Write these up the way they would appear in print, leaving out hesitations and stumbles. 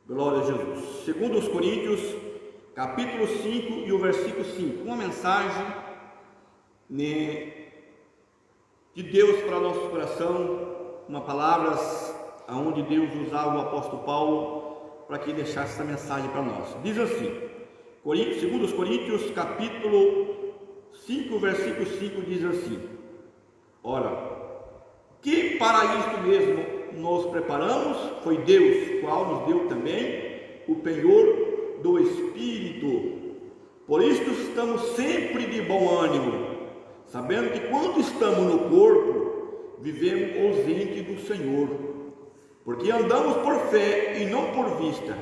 Glória a Jesus. Segundo os Coríntios, capítulo 5 e o versículo 5. Uma mensagem de Deus para nosso coração, uma palavra aonde Deus usava o apóstolo Paulo para que deixasse essa mensagem para nós. Diz assim, segundo os Coríntios, capítulo 5, versículo 5, diz assim: ora, que para isto mesmo nos preparamos, foi Deus, qual nos deu também o penhor do Espírito. Por isso estamos sempre de bom ânimo, sabendo que quando estamos no corpo, vivemos ausente do Senhor, porque andamos por fé e não por vista,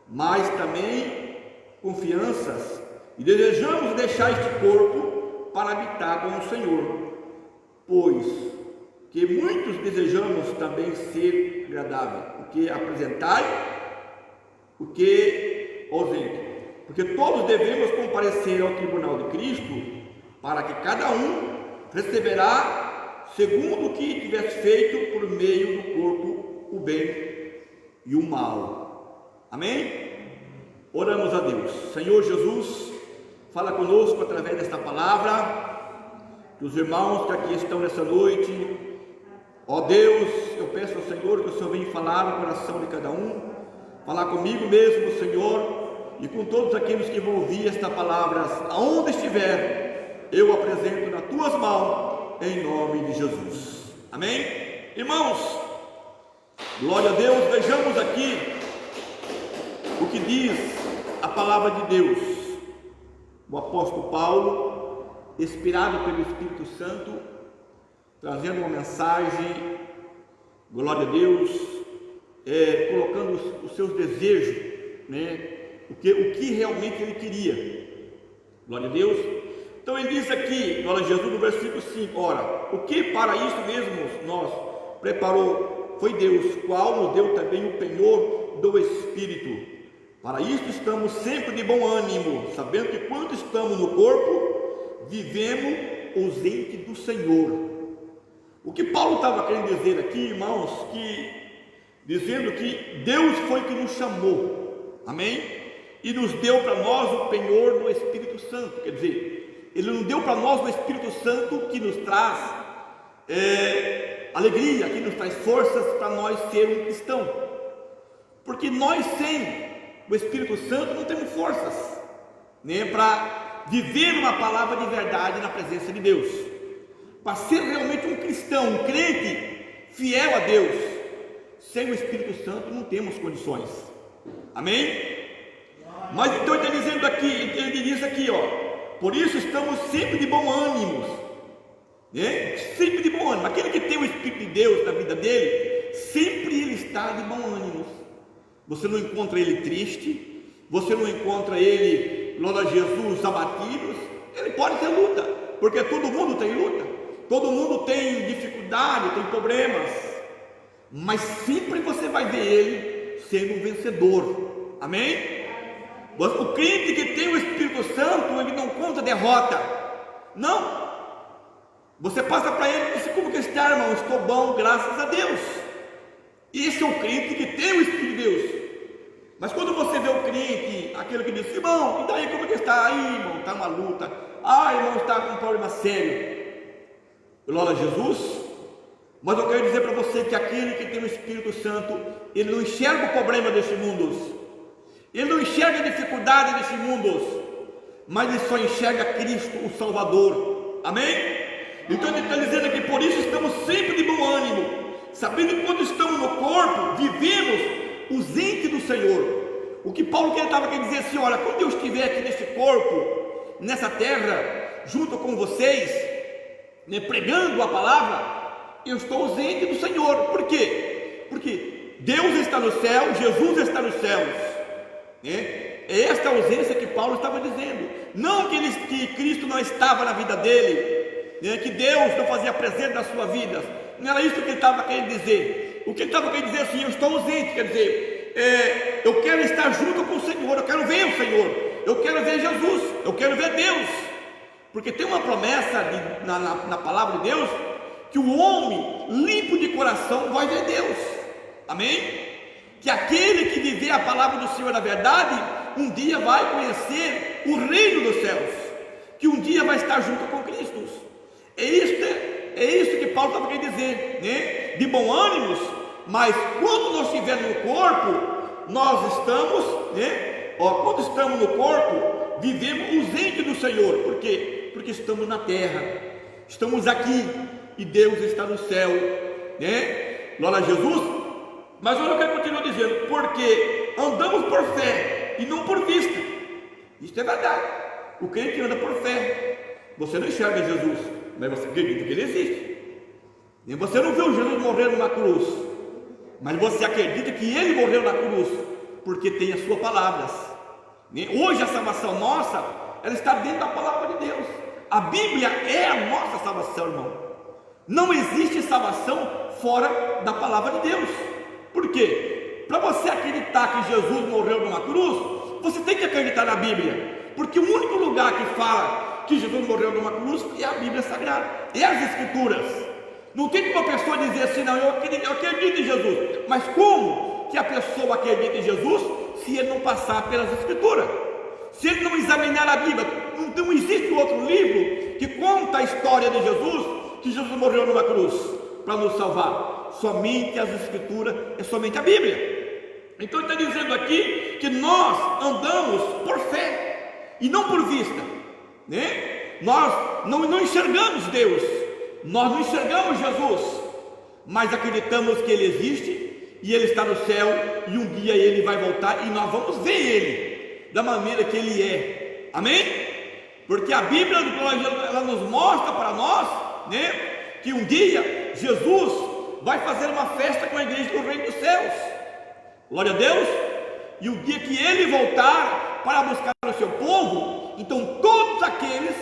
mas também confianças, e desejamos deixar este corpo para habitar com o Senhor, pois que muitos desejamos também ser agradável, o que apresentai, o que ausente, porque todos devemos comparecer ao tribunal de Cristo, para que cada um receberá segundo o que tivesse feito por meio do corpo, o bem e o mal. Amém? Oramos a Deus. Senhor Jesus, fala conosco através desta palavra, que os irmãos que aqui estão nessa noite, ó Deus, eu peço ao Senhor que o Senhor venha falar no coração de cada um, falar comigo mesmo, Senhor, e com todos aqueles que vão ouvir esta palavra, aonde estiver, eu apresento nas tuas mãos, em nome de Jesus. Amém? Irmãos, glória a Deus. Vejamos aqui o que diz a palavra de Deus. O apóstolo Paulo, inspirado pelo Espírito Santo, trazendo uma mensagem, glória a Deus, colocando os seus desejos, o que realmente ele queria, glória a Deus. Então ele diz aqui, glória a Jesus, no versículo 5, ora, o que para isso mesmo nós preparou foi Deus, qual nos deu também o penhor do Espírito. Para isso estamos sempre de bom ânimo, sabendo que quando estamos no corpo, vivemos ausente do Senhor. O que Paulo estava querendo dizer aqui, irmãos, dizendo que Deus foi que nos chamou, amém? E nos deu para nós o penhor do Espírito Santo, quer dizer, Ele nos deu para nós o Espírito Santo que nos traz alegria, que nos traz forças para nós ser um cristão, porque nós sem o Espírito Santo não temos forças, para viver uma palavra de verdade na presença de Deus. Para ser realmente um cristão, um crente fiel a Deus, sem o Espírito Santo não temos condições. Amém? Mas então ele está dizendo aqui, ele diz aqui, por isso estamos sempre de bom ânimo, sempre de bom ânimo. Aquele que tem o Espírito de Deus na vida dele, sempre ele está de bom ânimo. Você não encontra ele triste, você não encontra ele, glória a Jesus, abatido. Ele pode ter luta, porque todo mundo tem luta. Todo mundo tem dificuldade, tem problemas, mas sempre você vai ver ele sendo um vencedor. Amém? O crente que tem o Espírito Santo, ele não conta derrota. Não. Você passa para ele e diz: como que está, irmão? Estou bom, graças a Deus. Esse é o crente que tem o Espírito de Deus. Mas quando você vê o crente, aquele que diz: irmão, e daí como que está? Aí, irmão, está uma luta. Irmão, está com um problema sério. Glória a Jesus. Mas eu quero dizer para você que aquele que tem o Espírito Santo, ele não enxerga o problema desse mundo, ele não enxerga a dificuldade desse mundo, mas ele só enxerga Cristo, o Salvador. Amém? Então ele está dizendo aqui: por isso estamos sempre de bom ânimo, sabendo que quando estamos no corpo, vivemos ausente do Senhor. O que Paulo estava querendo dizer assim: olha, quando eu estiver aqui nesse corpo, nessa terra, junto com vocês, pregando a palavra, eu estou ausente do Senhor. Por quê? Porque Deus está no céu, Jesus está nos céus. É esta ausência que Paulo estava dizendo. Não que Cristo não estava na vida dele, que Deus não fazia presente na sua vida. Não era isso que ele estava querendo dizer. O que ele estava querendo dizer assim: eu estou ausente, quer dizer, eu quero estar junto com o Senhor, eu quero ver o Senhor, eu quero ver Jesus, eu quero ver Deus. Porque tem uma promessa na palavra de Deus, que o homem limpo de coração vai ver Deus. Amém? que aquele que viver a palavra do Senhor na verdade, um dia vai conhecer o reino dos céus, que um dia vai estar junto com Cristo. É isso que Paulo estava querendo dizer, né? De bom ânimo, mas quando nós estivermos no corpo, nós estamos, né? Quando estamos no corpo, vivemos ausente do Senhor. Por quê? Porque estamos na terra, estamos aqui e Deus está no céu, né? Glória a Jesus. Mas olha o que ele continua dizendo: porque andamos por fé e não por vista. Isso é verdade. O crente anda por fé. Você não enxerga Jesus, mas você acredita que ele existe. E você não viu Jesus morrer numa cruz, mas você acredita que ele morreu na cruz, porque tem as suas palavras. Hoje a salvação nossa, ela está dentro da palavra de Deus. A Bíblia é a nossa salvação, irmão. Não existe salvação fora da palavra de Deus. Por quê? Para você acreditar que Jesus morreu numa cruz, você tem que acreditar na Bíblia, porque o único lugar que fala que Jesus morreu numa cruz é a Bíblia Sagrada, é as Escrituras. Não tem como a pessoa dizer assim: não, eu acredito em Jesus. Mas como que a pessoa acredita em Jesus se ele não passar pelas Escrituras? Se ele não examinar a Bíblia? Não existe outro livro que conta a história de Jesus, que Jesus morreu numa cruz para nos salvar. Somente as Escrituras, é somente a Bíblia. Então ele está dizendo aqui que nós andamos por fé e não por vista, né? Nós não enxergamos Deus, nós não enxergamos Jesus, mas acreditamos que Ele existe e Ele está no céu, e um dia Ele vai voltar e nós vamos ver Ele da maneira que Ele é. Amém? Porque a Bíblia, ela nos mostra para nós, né, que um dia Jesus vai fazer uma festa com a igreja do reino dos céus. Glória a Deus. E o dia que Ele voltar para buscar o seu povo, então todos aqueles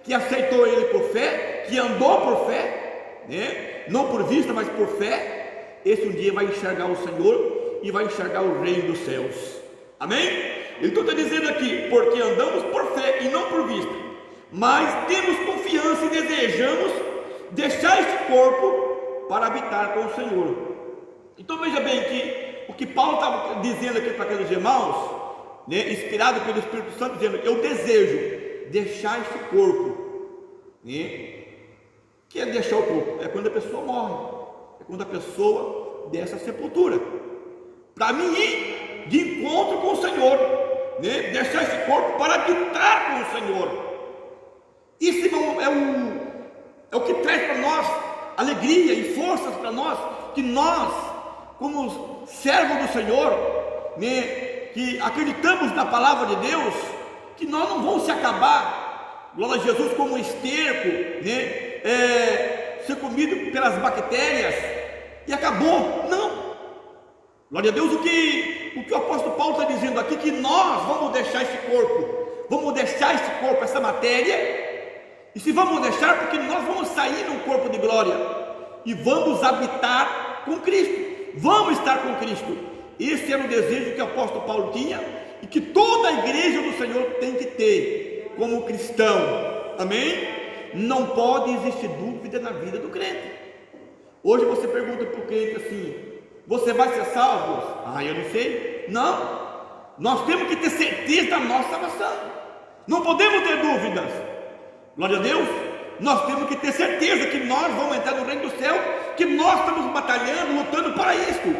que aceitou Ele por fé, que andou por fé, né, não por vista, mas por fé, esse um dia vai enxergar o Senhor e vai enxergar o reino dos céus. Amém? Então está dizendo aqui: porque andamos por fé e não por vista, mas temos confiança e desejamos deixar este corpo para habitar com o Senhor. Então veja bem que o que Paulo estava dizendo aqui para aqueles irmãos, né, inspirado pelo Espírito Santo, dizendo: eu desejo deixar este corpo, né? Que é deixar o corpo? É quando a pessoa morre, é quando a pessoa desce a sepultura, para mim ir de encontro com o Senhor, né? Deixar esse corpo para habitar com o Senhor. Isso, irmão, é o que traz para nós alegria e forças para nós, que nós, como servos do Senhor, né, que acreditamos na palavra de Deus, que nós não vamos se acabar, glória a Jesus, como um esterco, né, ser comido pelas bactérias e acabou. Não, glória a Deus. O que o apóstolo Paulo está dizendo aqui, que nós vamos deixar esse corpo, essa matéria. E se vamos deixar, porque nós vamos sair num corpo de glória e vamos habitar com Cristo, vamos estar com Cristo. Esse era o desejo que o apóstolo Paulo tinha e que toda a igreja do Senhor tem que ter como cristão. Amém? Não pode existir dúvida na vida do crente. Hoje você pergunta para o crente assim: você vai ser salvo? Eu não sei. Não, nós temos que ter certeza da nossa salvação, não podemos ter dúvidas. Glória a Deus. Nós temos que ter certeza que nós vamos entrar no reino do céu, que nós estamos batalhando, lutando para isso,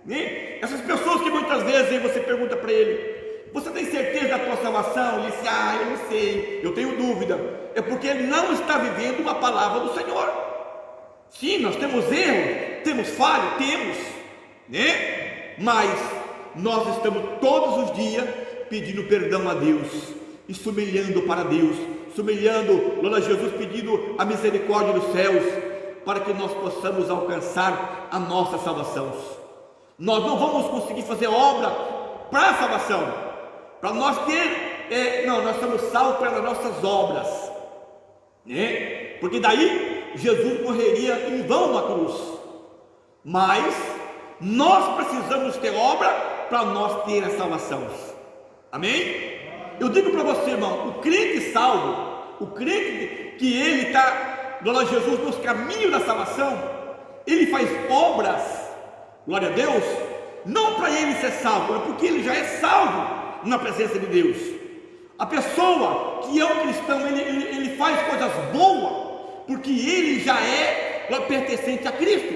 né? Essas pessoas que muitas vezes você pergunta para ele: você tem certeza da tua salvação? Ele diz: eu não sei, eu tenho dúvida. É porque ele não está vivendo uma palavra do Senhor. Sim, nós temos erro, temos falha, temos, né? Mas nós estamos todos os dias pedindo perdão a Deus e se humilhando para Deus, se humilhando, glória a Jesus, pedindo a misericórdia dos céus, para que nós possamos alcançar a nossa salvação. Nós não vamos conseguir fazer obra para a salvação, para nós ter, nós somos salvos pelas nossas obras, né? Porque daí Jesus morreria em vão na cruz. Mas nós precisamos ter obra para nós ter a salvação. Amém? Eu digo para você, irmão, o crente salvo, o crente que ele está, glória a Jesus, nos caminhos da salvação, ele faz obras, glória a Deus, não para ele ser salvo, é porque ele já é salvo na presença de Deus. A pessoa que é um cristão, ele faz coisas boas, porque ele já é pertencente a Cristo,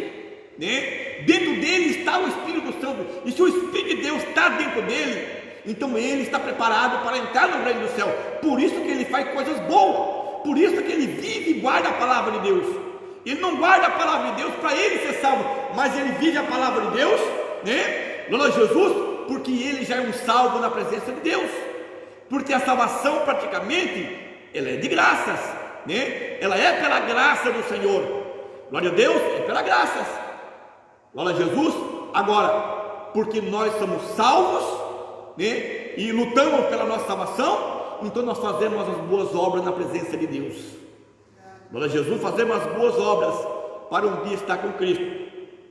né? Dentro dele está o Espírito Santo, e se o Espírito de Deus está dentro dele, então ele está preparado para entrar no reino do céu. Por isso que ele faz coisas boas, por isso que ele vive e guarda a palavra de Deus. Ele não guarda a palavra de Deus para ele ser salvo, mas ele vive a palavra de Deus, né? Glória a Jesus, porque ele já é um salvo na presença de Deus. Porque a salvação praticamente ela é de graças, né? Ela é pela graça do Senhor. Glória a Deus, é pela graças. Glória a Jesus. Agora, porque nós somos salvos, né? E lutamos pela nossa salvação, então nós fazemos as boas obras na presença de Deus. Glória a Jesus, fazemos as boas obras para um dia estar com Cristo.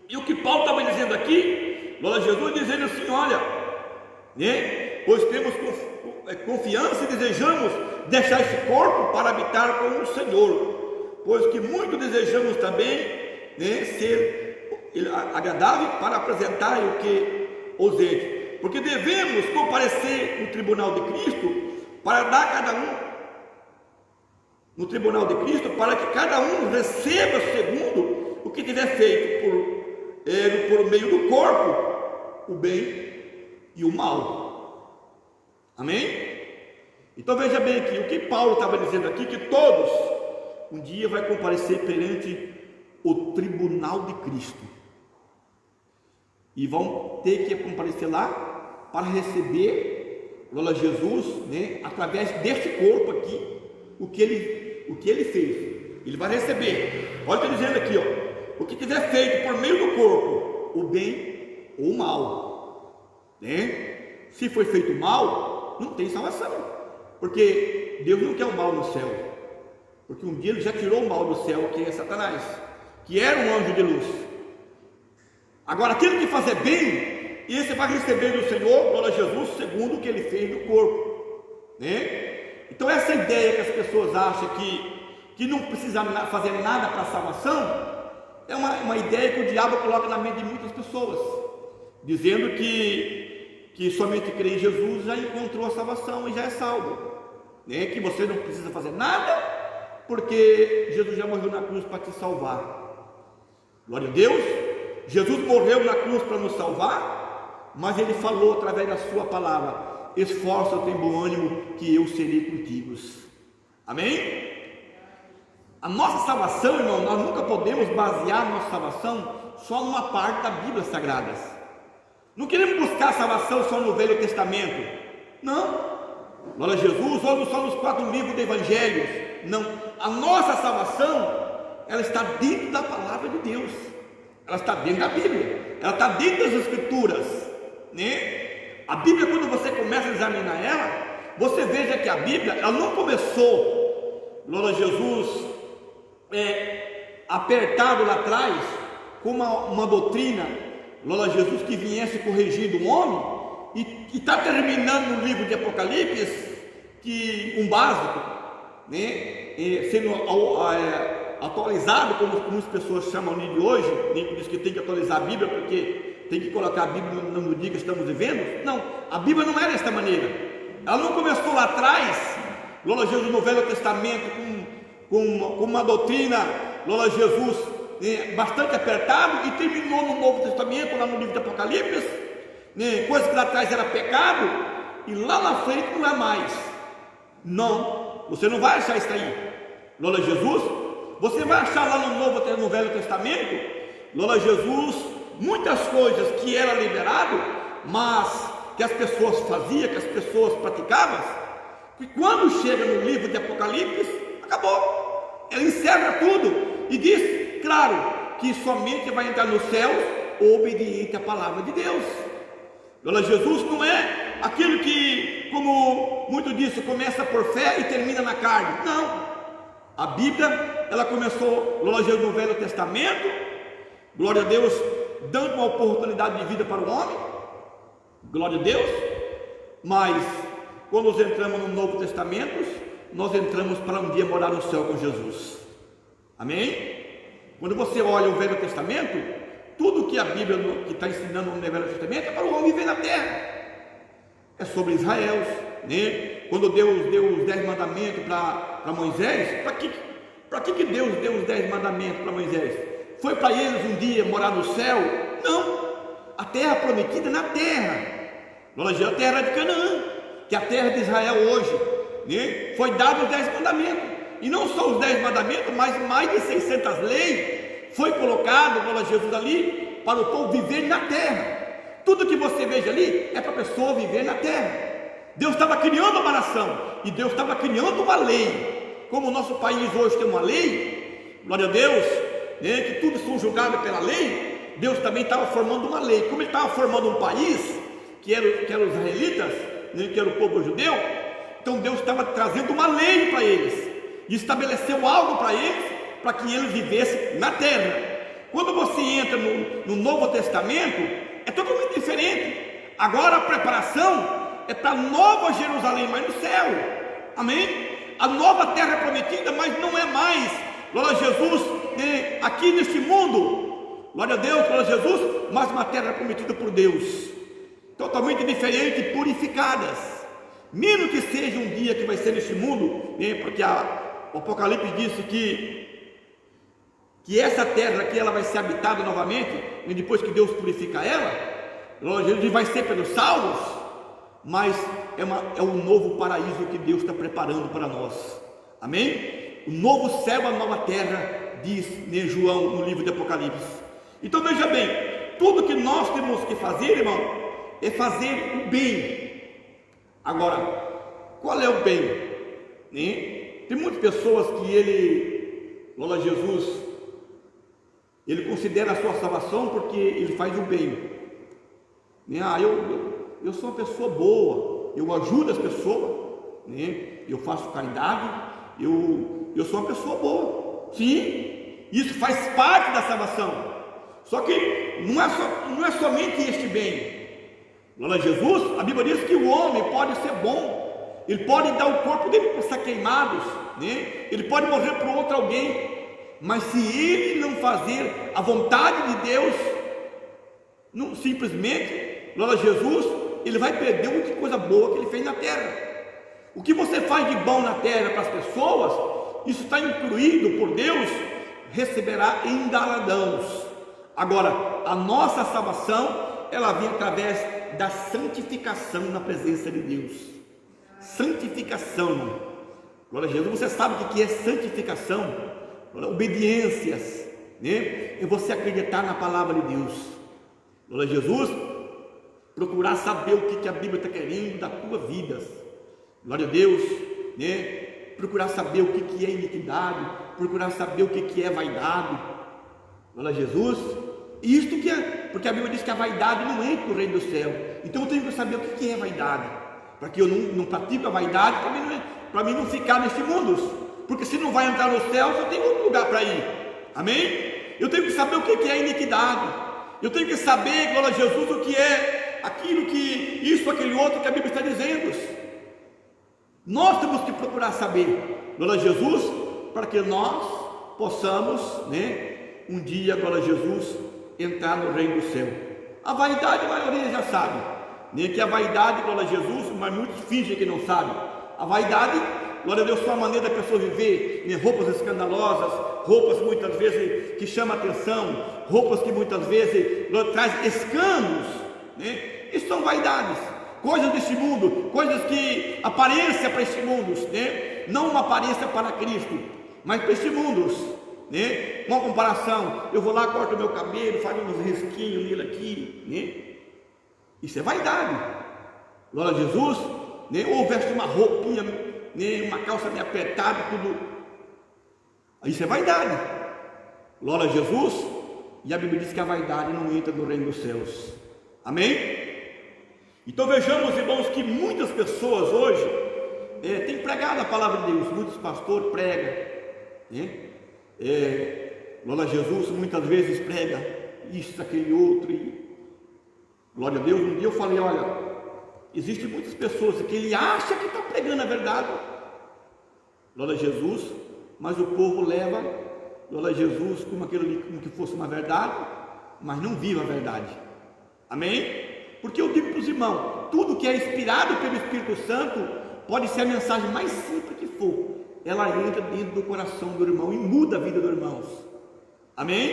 E o que Paulo estava dizendo aqui, glória a Jesus, dizendo assim: olha, né? Pois temos confiança e desejamos deixar esse corpo para habitar com o Senhor, pois que muito desejamos também, né, ser agradável para apresentar o que os entes, porque devemos comparecer no tribunal de Cristo para dar cada um no tribunal de Cristo, para que cada um receba segundo o que tiver feito por meio do corpo, o bem e o mal. Amém? Então veja bem aqui, o que Paulo estava dizendo aqui, que todos um dia vai comparecer perante o tribunal de Cristo, e vão ter que comparecer lá para receber, glória a Jesus, né, através deste corpo aqui, o que ele fez, ele vai receber. Olha, está dizendo aqui, ó, o que tiver feito por meio do corpo, o bem ou o mal, né? Se foi feito mal, não tem salvação, porque Deus não quer o mal no céu, porque um dia ele já tirou o mal do céu, que é Satanás, que era um anjo de luz. Agora, aquele que fazer bem, esse vai receber do Senhor, glória a Jesus, segundo o que ele fez no corpo, né? Então essa ideia que as pessoas acham que não precisa fazer nada para a salvação, é uma ideia que o diabo coloca na mente de muitas pessoas, dizendo que somente crer em Jesus já encontrou a salvação e já é salvo, né? Que você não precisa fazer nada, porque Jesus já morreu na cruz para te salvar. Glória a Deus. Jesus morreu na cruz para nos salvar, mas ele falou através da sua palavra: esforça-te, tem bom ânimo, que eu serei contigo. Amém? A nossa salvação, irmão, nós nunca podemos basear a nossa salvação só numa parte da Bíblia Sagrada. Não queremos buscar salvação só no Velho Testamento, não. Glória a Jesus, ou só nos 4 livros do Evangelho, não. A nossa salvação, ela está dentro da palavra de Deus, ela está dentro da Bíblia, ela está dentro das Escrituras, né? A Bíblia, quando você começa a examinar ela, você veja que a Bíblia, ela não começou, glória a Jesus, apertado lá atrás, com uma doutrina, glória a Jesus, que viesse corrigindo o homem, e está terminando no livro de Apocalipse, que um básico, né, sendo atualizado, como algumas pessoas chamam de hoje, diz que tem que atualizar a Bíblia, porque tem que colocar a Bíblia no dia que estamos vivendo. Não, a Bíblia não é desta maneira. Ela não começou lá atrás, glória a Jesus, no Velho Testamento, com uma doutrina, glória a Jesus, bastante apertado, e terminou no Novo Testamento, lá no livro de Apocalipse, coisa que lá atrás era pecado, e lá na frente não é mais. Não, você não vai achar isso aí. Glória a Jesus. Você vai achar lá no Velho Testamento, glória a Jesus, muitas coisas que era liberado, mas que as pessoas faziam, que as pessoas praticavam, e quando chega no livro de Apocalipse, acabou. Ela encerra tudo e diz, claro, que somente vai entrar no céu obediente à palavra de Deus. Glória a Jesus, não é aquilo que, como muito disso, começa por fé e termina na carne. Não. A Bíblia, ela começou, glória a Jesus, no Velho Testamento, glória a Deus, dando uma oportunidade de vida para o homem, glória a Deus, mas quando nós entramos no Novo Testamento, nós entramos para um dia morar no céu com Jesus. Amém? Quando você olha o Velho Testamento, tudo que a Bíblia que está ensinando no Velho Testamento é para o homem viver na terra. É sobre Israel, né? Quando Deus deu os 10 mandamentos para Moisés, para que Deus deu os 10 mandamentos para Moisés? Foi para eles um dia morar no céu? Não, a terra prometida é na terra. A terra de Canaã, que é a terra de Israel hoje, né? Foi dado os 10 mandamentos, e não só os 10 mandamentos, mas mais de 600 leis foi colocado, glória a Jesus, ali para o povo viver na terra. Tudo que você veja ali é para a pessoa viver na terra. Deus estava criando uma nação, e Deus estava criando uma lei. Como o nosso país hoje tem uma lei, glória a Deus, né, que tudo são julgados pela lei, Deus também estava formando uma lei. Como Ele estava formando um país, que eram os israelitas, né, que era o povo judeu, então Deus estava trazendo uma lei para eles, e estabeleceu algo para eles, para que eles vivessem na terra. Quando você entra no Novo Testamento, é totalmente diferente. Agora a preparação é para a nova Jerusalém, mas no céu, amém? A nova terra prometida, mas não é mais, glória a Jesus, né, aqui neste mundo, glória a Deus, glória a Jesus, mas uma terra prometida por Deus, totalmente diferente, purificadas, mesmo que seja um dia que vai ser neste mundo, né, porque o Apocalipse disse que essa terra aqui ela vai ser habitada novamente, e depois que Deus purifica ela, glória a Jesus, vai ser pelos salvos, mas é um novo paraíso que Deus está preparando para nós, amém? O novo céu, a nova terra, diz, né, João, no livro de Apocalipse. Então veja bem, tudo que nós temos que fazer, irmão, é fazer o bem. Agora, qual é o bem? Né? Tem muitas pessoas que glória a Jesus, ele considera a sua salvação porque ele faz o bem, né? Eu sou uma pessoa boa, eu ajudo as pessoas, né? Eu faço caridade, eu sou uma pessoa boa. Sim, isso faz parte da salvação. Só que não é somente este bem. Glória a Jesus, a Bíblia diz que o homem pode ser bom, ele pode dar o corpo dele para ser queimados, né? Ele pode morrer por outro alguém, mas se ele não fazer a vontade de Deus, não, simplesmente, glória a Jesus, ele vai perder muita coisa boa que ele fez na terra. O que você faz de bom na terra para as pessoas, isso está incluído por Deus, receberá em galardões. Agora, a nossa salvação, ela vem através da santificação na presença de Deus. Santificação, glória a Jesus. Você sabe o que é santificação? Obediências, né? É você acreditar na palavra de Deus, glória a Jesus, procurar saber o que a Bíblia está querendo da tua vida, glória a Deus, né? Procurar saber o que é iniquidade, procurar saber o que é vaidade, glória a Jesus. Isto que é, porque a Bíblia diz que a vaidade não entra no reino do céu. Então eu tenho que saber o que é vaidade, para que eu não pratique a vaidade, para mim não ficar neste mundo, porque se não vai entrar no céu, eu tenho outro lugar para ir, amém? Eu tenho que saber o que é iniquidade, eu tenho que saber, glória a Jesus, o que é aquilo que, isso, aquele outro que a Bíblia está dizendo. Nós temos que procurar saber, glória a Jesus, para que nós possamos, né, um dia, glória a Jesus, entrar no reino do céu. A vaidade, a maioria já sabe, né, que a vaidade, glória a Jesus, mas muitos fingem que não sabem. A vaidade, glória a Deus, só a maneira da pessoa viver, né, roupas escandalosas, roupas muitas vezes que chamam atenção, roupas que muitas vezes trazem escândalos, né? Isso são vaidades, coisas deste mundo, coisas que aparência para este mundo, né? Não uma aparência para Cristo, mas para este mundo, né? Uma comparação, eu vou lá, corto o meu cabelo, faço uns risquinhos nele aqui, né? Isso é vaidade, glória a Jesus, né? Ou veste uma roupinha, né? Uma calça meio apertada, tudo, isso é vaidade, glória a Jesus. E a Bíblia diz que a vaidade não entra no reino dos céus, amém? Então vejamos, irmãos, que muitas pessoas hoje têm pregado a palavra de Deus, muitos pastores pregam, né? Glória a Jesus, muitas vezes prega isso, aquele outro, e glória a Deus. Um dia eu falei, olha, existem muitas pessoas que ele acha que está pregando a verdade, glória a Jesus, mas o povo leva, glória a Jesus, como que fosse uma verdade, mas não vive a verdade. Amém? Porque eu digo para os irmãos, tudo que é inspirado pelo Espírito Santo, pode ser a mensagem mais simples que for, ela entra dentro do coração do irmão e muda a vida dos irmãos. Amém?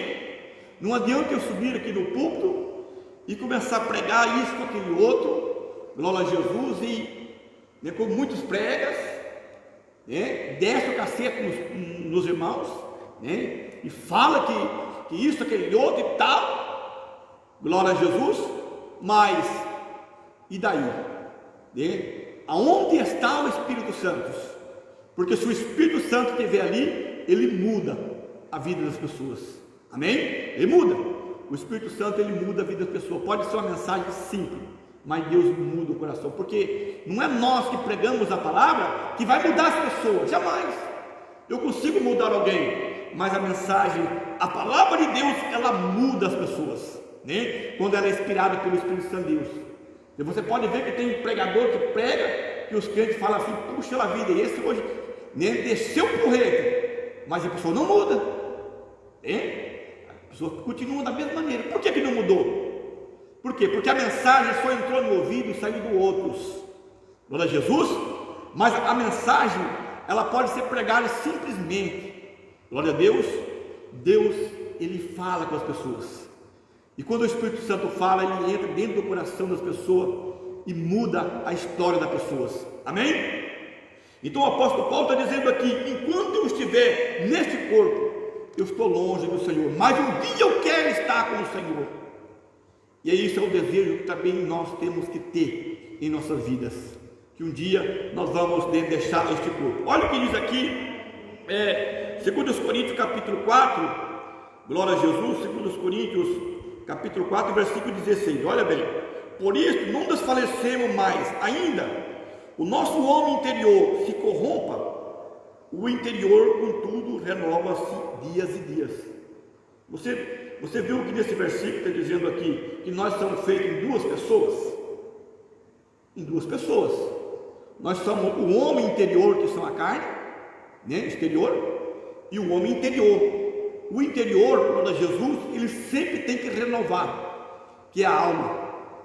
Não adianta eu subir aqui no púlpito e começar a pregar isso com aquele outro, glória a Jesus, e como muitos pregas, desce o cacete nos irmãos, e fala que isso, aquele outro e tal, glória a Jesus, mas e daí? Aonde está o Espírito Santo? Porque se o Espírito Santo estiver ali, ele muda a vida das pessoas. Amém? Ele muda. O Espírito Santo, ele muda a vida das pessoas. Pode ser uma mensagem simples, mas Deus muda o coração. Porque não é nós que pregamos a palavra que vai mudar as pessoas. Jamais. Eu consigo mudar alguém, mas a mensagem, a palavra de Deus, ela muda as pessoas, quando ela é inspirada pelo Espírito Santo de Deus. E você pode ver que tem pregador que prega, que os crentes falam assim, puxa a vida, e esse hoje desceu o porrete, mas a pessoa não muda, a pessoa continua da mesma maneira. Por que não mudou? Por quê? Porque a mensagem só entrou no ouvido e saiu do outros. Glória a Jesus. Mas a mensagem, ela pode ser pregada simplesmente. Glória a Deus. Deus, ele fala com as pessoas, e quando o Espírito Santo fala, ele entra dentro do coração das pessoas e muda a história das pessoas. Amém? Então o apóstolo Paulo está dizendo aqui, enquanto eu estiver neste corpo, eu estou longe do Senhor, mas um dia eu quero estar com o Senhor. E isso é o desejo que também nós temos que ter em nossas vidas, que um dia nós vamos deixar este corpo. Olha o que diz aqui, 2 Coríntios capítulo 4, glória a Jesus, 2 Coríntios capítulo 4, versículo 16, olha bem: por isso não desfalecemos mais ainda, o nosso homem interior se corrompa, o interior contudo renova-se dias e dias. Você viu que nesse versículo está dizendo aqui, que nós somos feitos em duas pessoas? Em duas pessoas. Nós somos o homem interior, que são a carne, exterior, e o homem interior. O interior, quando Jesus, ele sempre tem que renovar, que é a alma,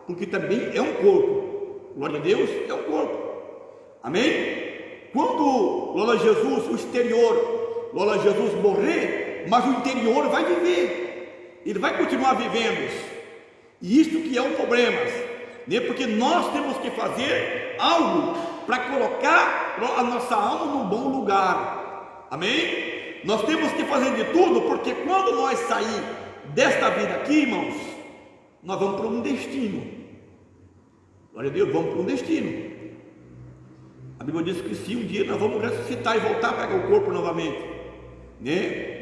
porque também é um corpo. Glória a Deus, é um corpo. Amém? Quando, glória a Jesus, o exterior, glória a Jesus, morrer, mas o interior vai viver, ele vai continuar vivendo. E isto que é um problema, porque nós temos que fazer algo para colocar a nossa alma num bom lugar. Amém? Nós temos que fazer de tudo, porque quando nós sair desta vida aqui, irmãos, nós vamos para um destino. Glória a Deus, vamos para um destino. A Bíblia diz que sim, um dia nós vamos ressuscitar e voltar a pegar o corpo novamente,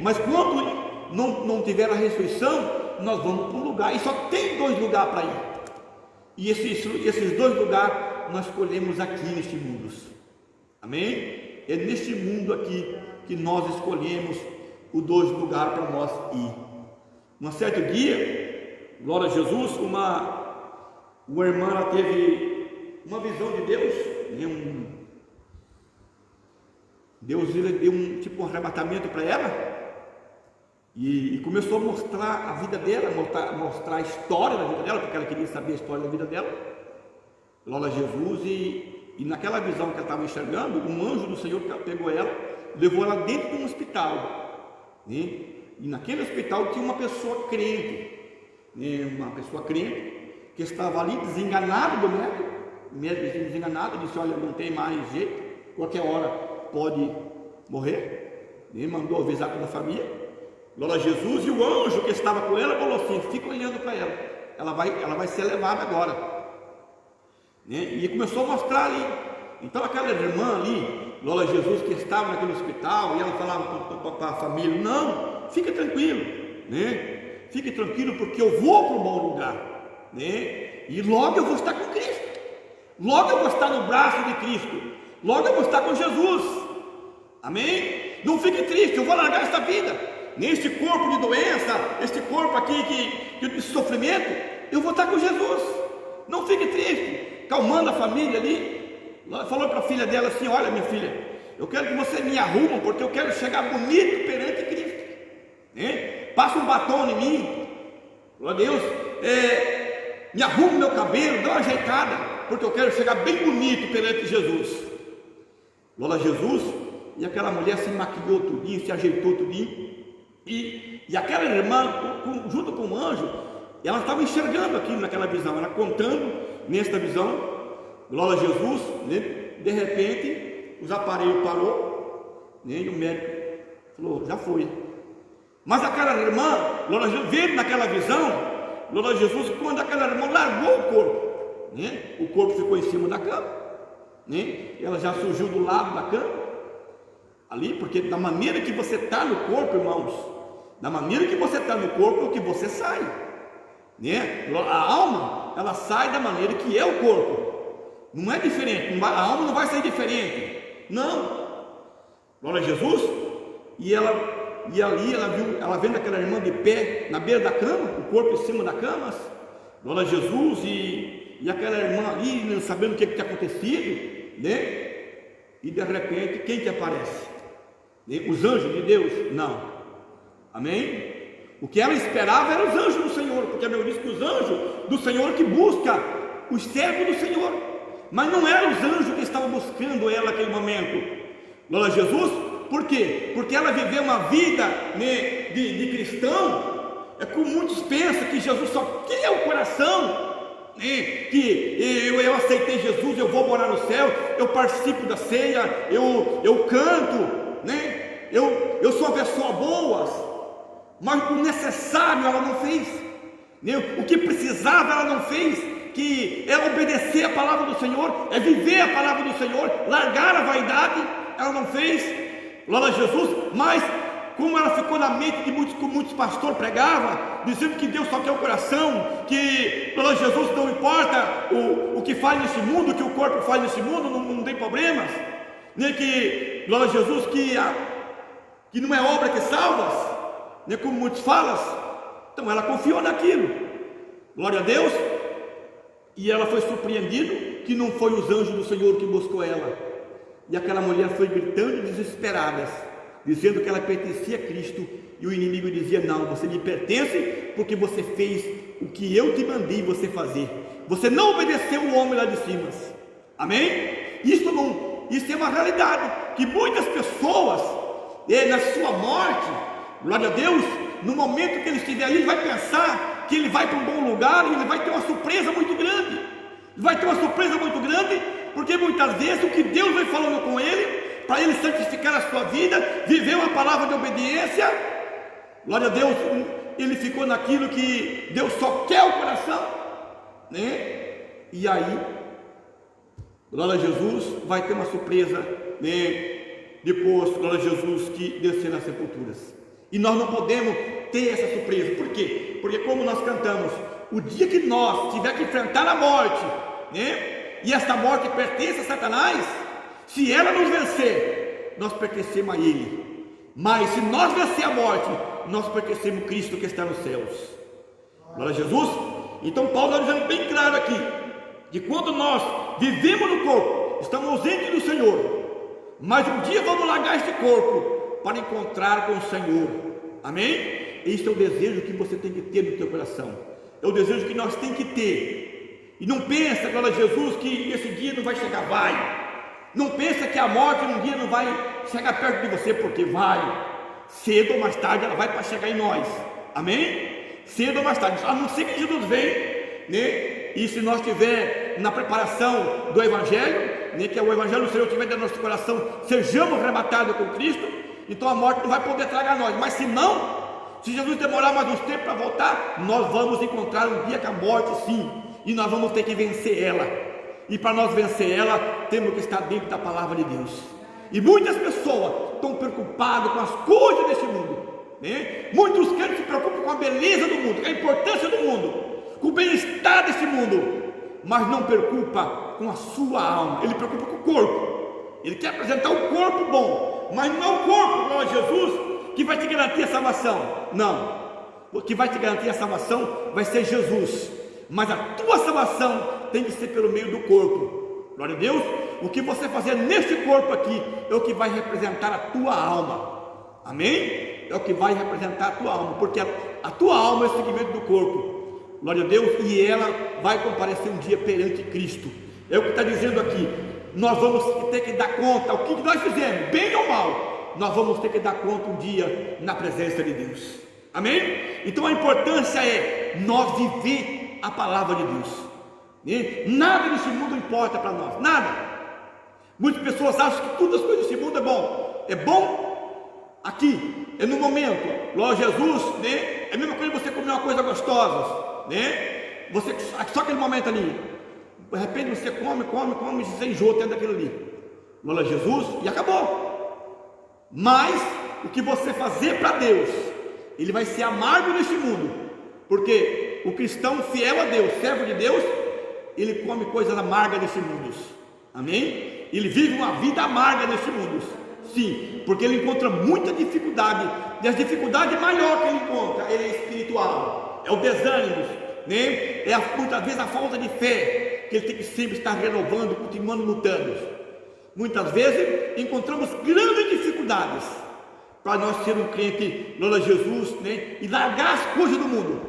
mas quando não tiver a ressurreição, nós vamos para um lugar, e só tem dois lugares para ir, e esses dois lugares nós escolhemos aqui neste mundo. Amém? É neste mundo aqui que nós escolhemos os dois lugares para nós ir. Um certo dia, glória a Jesus, uma irmã, ela teve uma visão de Deus, Deus deu um arrebatamento para ela, e começou a mostrar a vida dela, mostrar a história da vida dela, porque ela queria saber a história da vida dela. Glória a Jesus. E naquela visão que ela estava enxergando, um anjo do Senhor pegou ela, levou ela dentro de um hospital, e naquele hospital tinha uma pessoa crente, que estava ali desenganada do médico. O médico desenganado, disse: olha, não tem mais jeito, qualquer hora pode morrer. E mandou avisar toda a família. Glória a Jesus. E o anjo que estava com ela falou assim: fica olhando para ela, ela vai ser levada agora. E começou a mostrar ali. Então aquela irmã ali, glória a Jesus, que estava naquele hospital, e ela falava para a família: não, fica tranquilo, fique tranquilo, porque eu vou para um bom lugar, e logo eu vou estar com Cristo, logo eu vou estar no braço de Cristo, logo eu vou estar com Jesus. Amém? Não fique triste, eu vou largar esta vida, neste corpo de doença, este corpo aqui de sofrimento, eu vou estar com Jesus. Não fique triste. Calmando a família ali, falou para a filha dela assim: olha, minha filha, eu quero que você me arruma, porque eu quero chegar bonito perante Cristo, passa um batom em mim, glória a Deus, me arrumo meu cabelo, dá uma ajeitada, porque eu quero chegar bem bonito perante Jesus. Glória a Jesus. E aquela mulher se maquiou tudinho, se ajeitou tudinho, e aquela irmã, junto com o anjo, ela estava enxergando aquilo naquela visão, ela contando nesta visão, glória a Jesus, né? De repente, os aparelhos parou, né? E o médico falou, já foi. Mas aquela irmã, glória a Jesus, veio naquela visão, glória a Jesus, quando aquela irmã largou o corpo, né? O corpo ficou em cima da cama, né? Ela já surgiu do lado da cama, ali, porque da maneira que você está no corpo, irmãos, da maneira que você está no corpo, é o que você sai, né? A alma, ela sai da maneira que é o corpo, não é diferente, a alma não vai sair diferente, não, glória a Jesus. E ali ela vendo aquela irmã de pé na beira da cama, o corpo em cima da cama, glória a Jesus, e aquela irmã ali, não sabendo o que tinha acontecido, né? E de repente, quem que aparece? Os anjos de Deus? Não, amém? O que ela esperava eram os anjos do Senhor, porque a Bíblia diz que os anjos do Senhor que busca os servos do Senhor, mas não eram os anjos que estavam buscando ela naquele momento, glória a Jesus. Por quê? Porque ela viveu uma vida, né, de cristão, como muitos pensam que Jesus só quer o coração, né, que eu aceitei Jesus, eu vou morar no céu, eu participo da ceia, eu canto, né, eu sou uma pessoa boa, mas o necessário ela não fez, né, o que precisava ela não fez, que é obedecer a palavra do Senhor, é viver a palavra do Senhor, largar a vaidade, ela não fez, glória a Jesus. Mas como ela ficou na mente de muitos pastores pregavam, dizendo que Deus só quer o coração, que glória a Jesus não importa o que faz nesse mundo, o que o corpo faz nesse mundo, não tem problemas, nem que, glória a Jesus, que não é obra que salva, nem como muitos falam. Então ela confiou naquilo, glória a Deus, e ela foi surpreendida que não foi os anjos do Senhor que buscou ela, e aquela mulher foi gritando desesperada, dizendo que ela pertencia a Cristo, e o inimigo dizia, não, você me pertence porque você fez o que eu te mandei você fazer, você não obedeceu o homem lá de cima, amém? Isso é uma realidade, que muitas pessoas, na sua morte, glória a Deus, no momento que ele estiver ali, ele vai pensar que ele vai para um bom lugar, e ele vai ter uma surpresa muito grande, porque muitas vezes o que Deus vai falando com ele, para ele santificar a sua vida, viver uma palavra de obediência, glória a Deus, ele ficou naquilo que Deus só quer o coração, né? E aí, glória a Jesus, vai ter uma surpresa, né? Depois, glória a Jesus, que descer nas sepulturas. E nós não podemos ter essa surpresa. Por quê? Porque como nós cantamos, o dia que nós tiver que enfrentar a morte, né? E esta morte pertence a Satanás, se ela nos vencer, nós pertencemos a ele. Mas se nós vencer a morte, nós pertencemos a Cristo que está nos céus. Glória a Jesus. Então Paulo está dizendo bem claro aqui, que quando nós vivemos no corpo, estamos ausentes do Senhor, mas um dia vamos largar este corpo para encontrar com o Senhor, amém? Este é o desejo que você tem que ter no teu coração, é o desejo que nós temos que ter. E não pensa, glória a Jesus, que esse dia não vai chegar, vai. Não pensa que a morte um dia não vai chegar perto de você, porque vai. Cedo ou mais tarde ela vai para chegar em nós, amém? Cedo ou mais tarde, a não ser que Jesus venha, né? E se nós estiver na preparação do Evangelho, né? Que é o Evangelho do Senhor estiver dentro do nosso coração, sejamos arrebatados com Cristo, então a morte não vai poder tragar nós. Mas se não, se Jesus demorar mais uns tempos para voltar, nós vamos encontrar um dia com a morte, sim, e nós vamos ter que vencer ela. E para nós vencer ela, temos que estar dentro da palavra de Deus. E muitas pessoas estão preocupadas com as coisas desse mundo, né? Muitos crentes se preocupam com a beleza do mundo, com a importância do mundo, com o bem-estar desse mundo, mas não preocupa com a sua alma. Ele preocupa com o corpo. Ele quer apresentar um corpo bom, mas não é o corpo, glória a Jesus, que vai te garantir a salvação. Não, o que vai te garantir a salvação vai ser Jesus. Mas a tua salvação tem que ser pelo meio do corpo. Glória a Deus. O que você fazer neste corpo aqui é o que vai representar a tua alma. Amém? É o que vai representar a tua alma, porque a tua alma é o segmento do corpo, glória a Deus, e ela vai comparecer um dia perante Cristo. É o que está dizendo aqui. Nós vamos ter que dar conta, o que nós fizemos, bem ou mal, nós vamos ter que dar conta um dia na presença de Deus, amém? Então a importância é nós viver a palavra de Deus, né? Nada nesse mundo importa para nós, nada. Muitas pessoas acham que todas as coisas desse mundo é bom aqui, é no momento. Glória a Jesus, né? É a mesma coisa que você comer uma coisa gostosa, né? Você, só aquele momento ali, de repente você come, e você enjoa dentro daquilo ali. Glória a Jesus, e acabou. Mas o que você fazer para Deus, ele vai ser amargo neste mundo, porque o cristão fiel a Deus, servo de Deus, ele come coisas amargas neste mundo, amém? Ele vive uma vida amarga neste mundo, sim, porque ele encontra muita dificuldade, e as dificuldades maiores que ele encontra, ele é espiritual, é o desânimo, né? Muitas vezes a falta de fé, que ele tem que sempre estar renovando, continuando lutando. Muitas vezes encontramos grandes dificuldades para nós ser um crente, glória a Jesus, né? E largar as coisas do mundo,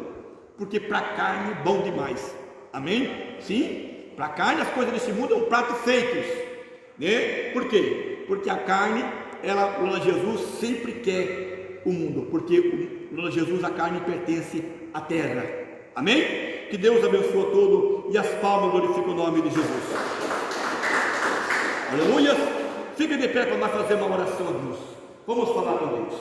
porque para a carne é bom demais, amém? Sim, para a carne as coisas desse mundo é um prato feitos, né? Por quê? Porque a carne, ela, glória a Jesus, sempre quer o mundo, porque, glória a Jesus, a carne pertence à terra, amém? Que Deus abençoe todo, e as palmas glorificam o nome de Jesus. Aleluia. Fique de pé para nós fazer uma oração a Deus. Vamos falar com Deus.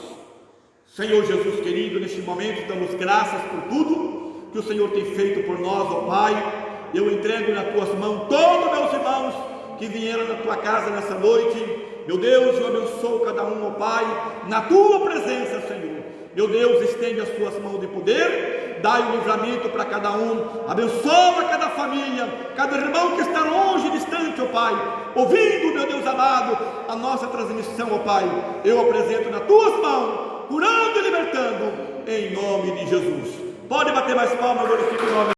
Senhor Jesus querido, neste momento damos graças por tudo que o Senhor tem feito por nós, ó Pai. Eu entrego nas tuas mãos todos meus irmãos que vieram na tua casa nessa noite. Meu Deus, eu abençoo cada um, ó Pai, na tua presença, Senhor. Meu Deus, estende as tuas mãos de poder, dai o livramento para cada um, abençoa cada família, cada irmão que está longe, distante, ó Pai, ouvindo, meu Deus amado, a nossa transmissão, ó Pai. Eu apresento nas tuas mãos, curando e libertando, em nome de Jesus. Pode bater mais palmas, glorifica o nome.